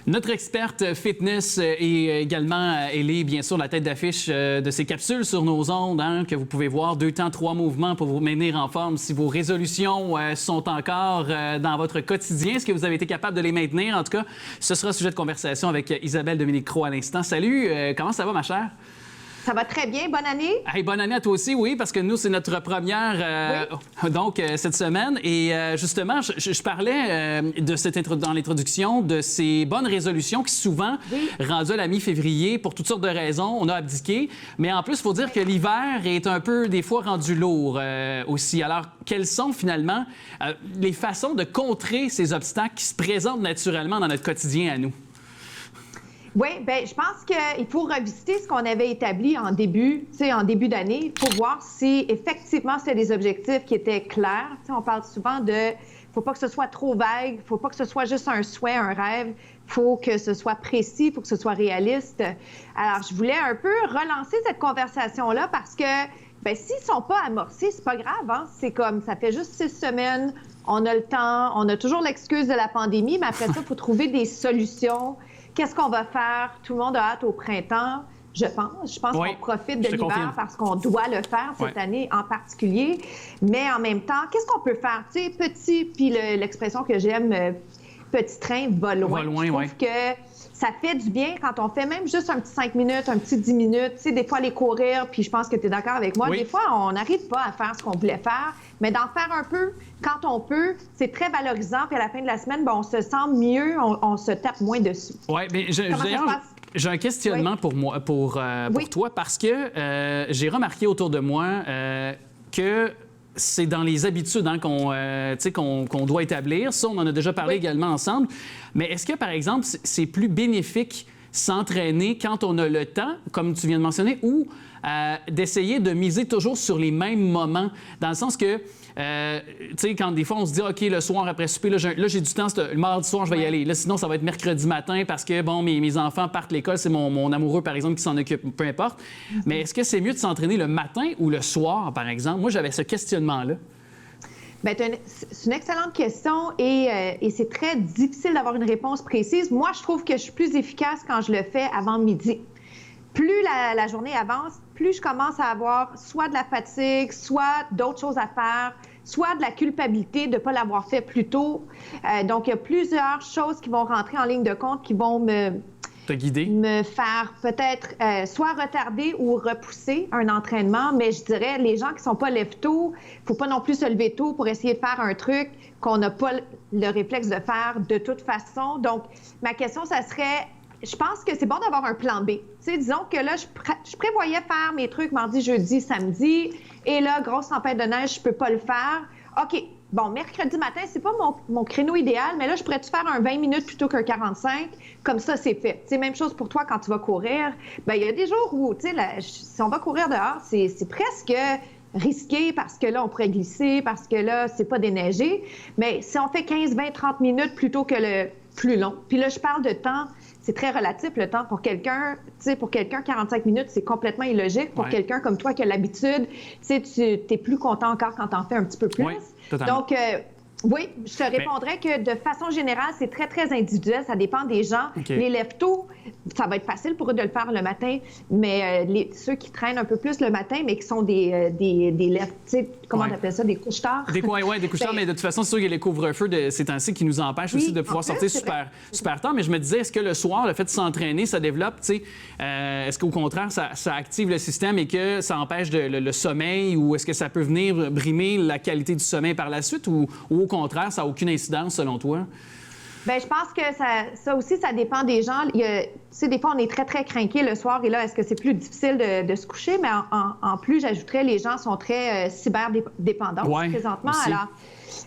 Notre experte fitness et également, elle est bien sûr la tête d'affiche de ces capsules sur nos ondes, que vous pouvez voir 2 temps, 3 mouvements pour vous maintenir en forme. Si vos résolutions sont encore dans votre quotidien, est-ce que vous avez été capable de les maintenir? En tout cas, ce sera sujet de conversation avec Isabelle Dominique-Croix à l'instant. Salut, comment ça va, ma chère? Ça va très bien. Bonne année. Hey, bonne année à toi aussi, oui, parce que nous, c'est notre première cette semaine. Et justement, je parlais dans l'introduction de ces bonnes résolutions qui souvent, rendues à la mi-février, pour toutes sortes de raisons, on a abdiqué. Mais en plus, il faut dire que l'hiver est un peu, des fois, rendu lourd aussi. Alors, quelles sont finalement les façons de contrer ces obstacles qui se présentent naturellement dans notre quotidien à nous? Oui, bien, je pense qu'il faut revisiter ce qu'on avait établi en début d'année pour voir si effectivement c'était des objectifs qui étaient clairs. On parle souvent de faut pas que ce soit trop vague, faut pas que ce soit juste un souhait, un rêve, faut que ce soit précis, faut que ce soit réaliste. Alors, je voulais un peu relancer cette conversation-là parce que bien, s'ils sont pas amorcés, c'est pas grave, hein? C'est comme ça fait juste 6 semaines, on a le temps, on a toujours l'excuse de la pandémie, mais après ça, il faut trouver des solutions. Qu'est-ce qu'on va faire? Tout le monde a hâte au printemps, je pense. Je pense qu'on profite de l'hiver parce qu'on doit le faire cette année en particulier. Mais en même temps, qu'est-ce qu'on peut faire? Tu sais, petit, puis l'expression que j'aime, petit train va loin. Je trouve que ça fait du bien quand on fait même juste un petit 5 minutes, un petit 10 minutes. Tu sais, des fois, aller courir, puis je pense que tu es d'accord avec moi. Des fois, on n'arrive pas à faire ce qu'on voulait faire, mais d'en faire un peu quand on peut, c'est très valorisant. Puis à la fin de la semaine, bien, on se sent mieux, on se tape moins dessus. Oui, mais d'ailleurs, j'ai un questionnement pour toi, parce que j'ai remarqué autour de moi que c'est dans les habitudes qu'on doit établir. Ça, on en a déjà parlé également ensemble. Mais est-ce que, par exemple, c'est plus bénéfique s'entraîner quand on a le temps, comme tu viens de mentionner, ou d'essayer de miser toujours sur les mêmes moments? Dans le sens que, tu sais, quand des fois, on se dit, OK, le soir après souper, là j'ai du temps, le mardi soir, je vais y aller. Là, sinon, ça va être mercredi matin parce que, bon, mes enfants partent à l'école, c'est mon amoureux, par exemple, qui s'en occupe, peu importe. Mais est-ce que c'est mieux de s'entraîner le matin ou le soir, par exemple? Moi, j'avais ce questionnement-là. Bien, c'est une excellente question et c'est très difficile d'avoir une réponse précise. Moi, je trouve que je suis plus efficace quand je le fais avant midi. Plus la journée avance, plus je commence à avoir soit de la fatigue, soit d'autres choses à faire, soit de la culpabilité de ne pas l'avoir fait plus tôt. Donc, il y a plusieurs choses qui vont rentrer en ligne de compte qui vont me faire peut-être soit retarder ou repousser un entraînement. Mais je dirais, les gens qui ne sont pas lève-tôt, il ne faut pas non plus se lever tôt pour essayer de faire un truc qu'on n'a pas le réflexe de faire de toute façon. Donc, ma question, ça serait... Je pense que c'est bon d'avoir un plan B. Tu sais, disons que là, je prévoyais faire mes trucs mardi, jeudi, samedi, et là, grosse tempête de neige, je peux pas le faire. OK, bon, mercredi matin, c'est pas mon créneau idéal, mais là, je pourrais-tu faire un 20 minutes plutôt qu'un 45? Comme ça, c'est fait. C'est même chose pour toi quand tu vas courir. Bien, il y a des jours où, tu sais, si on va courir dehors, c'est presque risqué parce que là, on pourrait glisser, parce que là, c'est pas déneigé. Mais si on fait 15, 20, 30 minutes plutôt que le plus long, puis là, je parle de temps... C'est très relatif, le temps. Pour quelqu'un, 45 minutes, c'est complètement illogique. Pour quelqu'un comme toi qui a l'habitude, tu es plus content encore quand t'en fais un petit peu plus. Oui, totalement. Donc, oui, je te répondrais que de façon générale, c'est très, très individuel. Ça dépend des gens. Les lève-tôt, ça va être facile pour eux de le faire le matin, mais ceux qui traînent un peu plus le matin, mais qui sont des lève, tu sais, comment on appelle ça, des couche-tards? Des couche-tards, mais de toute façon, c'est sûr qu'il y a les couvre-feux de ces temps-ci qui nous empêchent aussi de pouvoir sortir super tard. Mais je me disais, est-ce que le soir, le fait de s'entraîner, ça développe, tu sais, est-ce qu'au contraire, ça active le système et que ça empêche le sommeil, ou est-ce que ça peut venir brimer la qualité du sommeil par la suite, ou au contraire, ça n'a aucune incidence selon toi? Bien, je pense que ça aussi, ça dépend des gens. Tu sais, des fois, on est très, très crinqué le soir et là, est-ce que c'est plus difficile de se coucher? Mais en plus, j'ajouterais, les gens sont très cyberdépendants présentement. Aussi. Alors,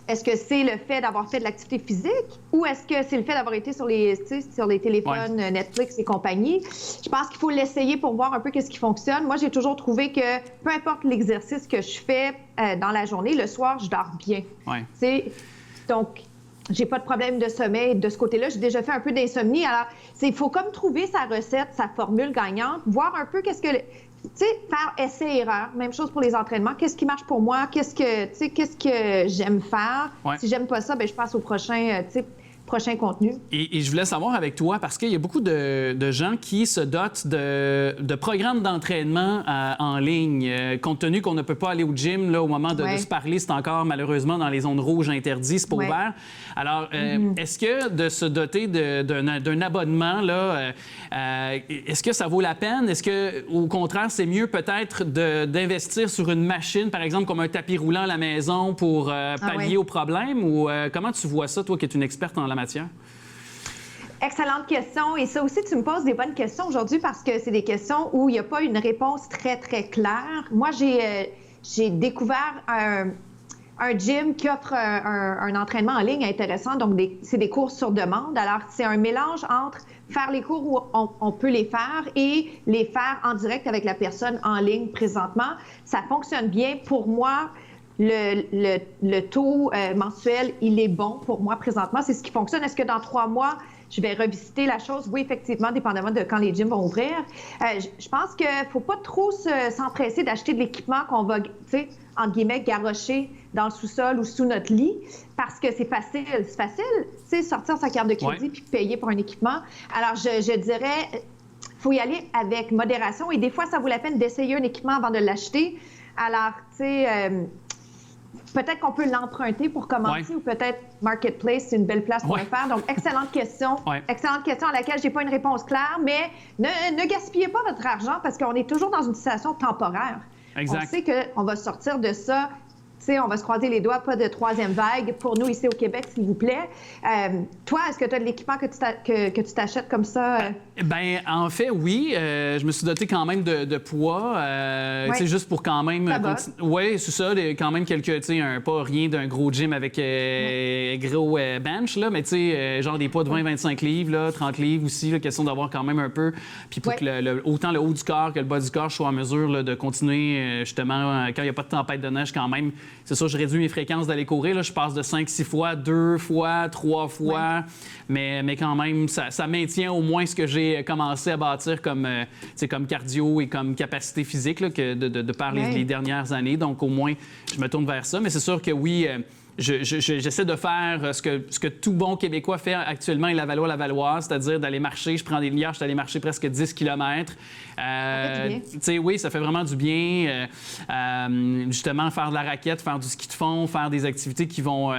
est-ce que c'est le fait d'avoir fait de l'activité physique ou est-ce que c'est le fait d'avoir été sur les téléphones Netflix et compagnie? Je pense qu'il faut l'essayer pour voir un peu qu'est-ce qui fonctionne. Moi, j'ai toujours trouvé que peu importe l'exercice que je fais dans la journée, le soir, je dors bien. Donc, j'ai pas de problème de sommeil de ce côté-là. J'ai déjà fait un peu d'insomnie. Alors, il faut comme trouver sa recette, sa formule gagnante, voir un peu qu'est-ce que... Tu sais, faire essai-erreur. Même chose pour les entraînements. Qu'est-ce qui marche pour moi? Qu'est-ce que j'aime faire? Si j'aime pas ça, bien, je passe au prochain, prochain contenu. Et je voulais savoir avec toi, parce qu'il y a beaucoup de gens qui se dotent de programmes d'entraînement en ligne, compte tenu qu'on ne peut pas aller au gym là, au moment de se parler, c'est encore malheureusement dans les zones rouges interdites, c'est pas ouvert. Alors, est-ce que de se doter d'un abonnement, là, est-ce que ça vaut la peine? Est-ce que, au contraire, c'est mieux peut-être d'investir sur une machine, par exemple, comme un tapis roulant à la maison pour pallier au problème? Ou comment tu vois ça, toi qui es une experte en la matière? Excellente question. Et ça aussi, tu me poses des bonnes questions aujourd'hui parce que c'est des questions où il n'y a pas une réponse très, très claire. Moi, j'ai découvert un gym qui offre un entraînement en ligne intéressant. Donc, c'est des cours sur demande. Alors, c'est un mélange entre faire les cours où on peut les faire et les faire en direct avec la personne en ligne présentement. Ça fonctionne bien. Pour moi, le taux mensuel, il est bon pour moi présentement. C'est ce qui fonctionne. Est-ce que dans 3 mois, je vais revisiter la chose? Oui, effectivement, dépendamment de quand les gyms vont ouvrir. Je pense qu'il ne faut pas trop s'empresser d'acheter de l'équipement qu'on va, tu sais, entre guillemets, garrocher dans le sous-sol ou sous notre lit parce que c'est facile. C'est facile, tu sais, sortir sa carte de crédit puis payer pour un équipement. Alors, je dirais, il faut y aller avec modération et des fois, ça vaut la peine d'essayer un équipement avant de l'acheter. Alors, tu sais... peut-être qu'on peut l'emprunter pour commencer ou peut-être Marketplace, c'est une belle place pour le faire. Donc, excellente question. Excellente question à laquelle je n'ai pas une réponse claire, mais ne gaspillez pas votre argent parce qu'on est toujours dans une situation temporaire. Exact. On sait qu'on va sortir de ça. On va se croiser les doigts, pas de 3e vague pour nous ici au Québec, s'il vous plaît. Toi, est-ce que tu as de l'équipement que tu t'achètes comme ça? Bien, en fait, oui. Je me suis doté quand même de poids. C'est juste pour quand même... Oui, c'est ça. Quand même quelques... pas rien d'un gros gym avec gros bench, là, mais genre des poids de 20-25 livres, là, 30 livres aussi. Là, question d'avoir quand même un peu... Puis pour que autant le haut du corps que le bas du corps soient en mesure là, de continuer, justement, quand il n'y a pas de tempête de neige, quand même... C'est sûr, je réduis mes fréquences d'aller courir. Là. Je passe de 5-6 fois, 2 fois, 3 fois. Mais quand même, ça maintient au moins ce que j'ai commencé à bâtir comme cardio et comme capacité physique là, de par les dernières années. Donc, au moins, je me tourne vers ça. Mais c'est sûr que oui... J'essaie de faire ce que tout bon Québécois fait actuellement à Lavallois-Lavalloise, c'est-à-dire d'aller marcher. Hier, je suis allé marcher presque 10 km. Oui, ça fait vraiment du bien. Justement, faire de la raquette, faire du ski de fond, faire des activités qui vont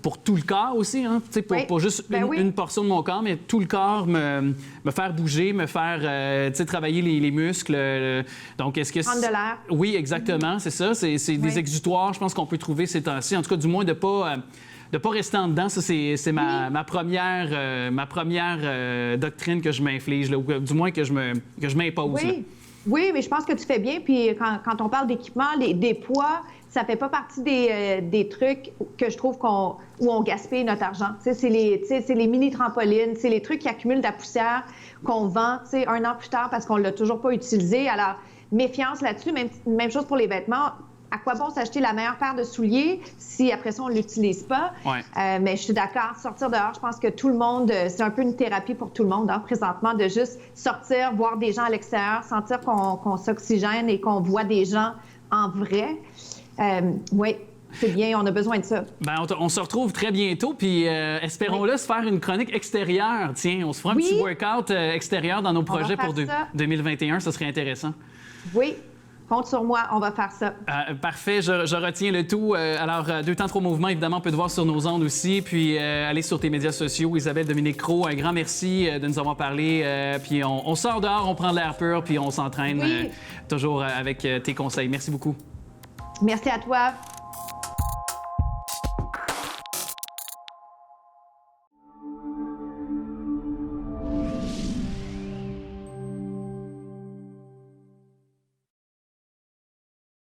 pour tout le corps aussi, hein, pour juste une portion de mon corps, mais tout le corps, me faire bouger, me faire travailler les muscles. Donc, est-ce que... Prendre de l'air. Oui, exactement, c'est ça. C'est des exutoires, je pense qu'on peut trouver ces temps-ci. En tout cas, du moins, de pas rester en dedans. Ça, c'est ma première doctrine que je m'inflige, ou du moins que je m'impose. Oui, mais je pense que tu fais bien. Puis quand on parle d'équipement, des poids, ça fait pas partie des trucs que je trouve où on gaspille notre argent. C'est les mini-trampolines, c'est les trucs qui accumulent de la poussière qu'on vend 1 an plus tard parce qu'on l'a toujours pas utilisé. Alors, méfiance là-dessus. Même chose pour les vêtements. À quoi bon s'acheter la meilleure paire de souliers si après ça, on ne l'utilise pas? Mais je suis d'accord. Sortir dehors, je pense que tout le monde, c'est un peu une thérapie pour tout le monde, hein, présentement, de juste sortir, voir des gens à l'extérieur, sentir qu'on s'oxygène et qu'on voit des gens en vrai. Oui. C'est bien, on a besoin de ça. Bien, on se retrouve très bientôt, puis espérons-le se faire une chronique extérieure. Tiens, on se fera un petit workout extérieur dans nos projets pour 2021. Ça serait intéressant. Oui. Compte sur moi, on va faire ça. Parfait, je retiens le tout. Alors, 2 temps 3 mouvements, évidemment, on peut te voir sur nos ondes aussi. Puis, allez sur tes médias sociaux. Isabelle Dominique Cros, un grand merci de nous avoir parlé. Puis, on sort dehors, on prend de l'air pur, puis on s'entraîne toujours avec tes conseils. Merci beaucoup. Merci à toi.